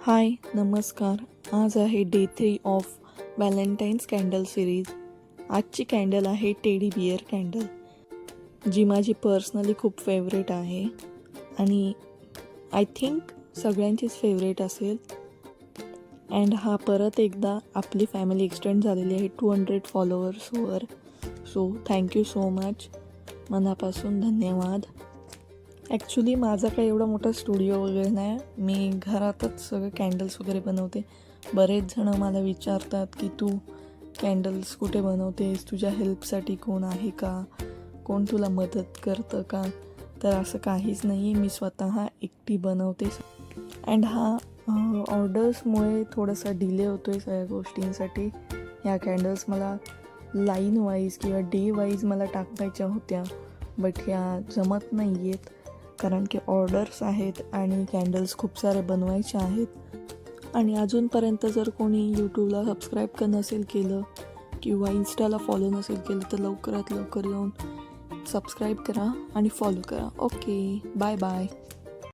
हाय नमस्कार. आज आहे day 3 of Valentine's candle series. आजची कॅन्डल आहे टेडी बिअर कॅन्डल, जी माझी पर्सनली खूप फेवरेट आहे आणि आय थिंक सगळ्यांचीच फेवरेट असेल. अँड हा परत एकदा आपली फॅमिली एक्सटेंड झालेली आहे 200 फॉलोअर्सवर. सो थँक्यू सो मच, मनापासून धन्यवाद. ॲक्च्युली माझा काही एवढा मोठा स्टुडिओ वगैरे नाही, मी घरातच सगळे कॅन्डल्स वगैरे बनवते. बरेच जणं मला विचारतात की तू कॅन्डल्स कुठे बनवतेस, तुझ्या हेल्पसाठी कोण आहे का, कोण तुला मदत करतं का? तर असं काहीच नाही आहे, मी स्वतः एकटी बनवते. अँड हा ऑर्डर्समुळे थोडासा डिले होतो आहे सगळ्या गोष्टींसाठी. ह्या कॅन्डल्स मला लाईन वाईज किंवा डे वाईज मला टाकायच्या होत्या, बट ह्या जमत नाही आहेत कारण की ऑर्डर्स आहेत आणि कॅन्डल्स खूप सारे बनवायचे आहेत. आणि अजूनपर्यंत जर कोणी यूट्यूबला सबस्क्राईब नसेल केलं किंवा इन्स्टाला फॉलो नसेल केलं तर लवकरात लवकर येऊन सबस्क्राईब करा आणि फॉलो करा. Okay, bye bye.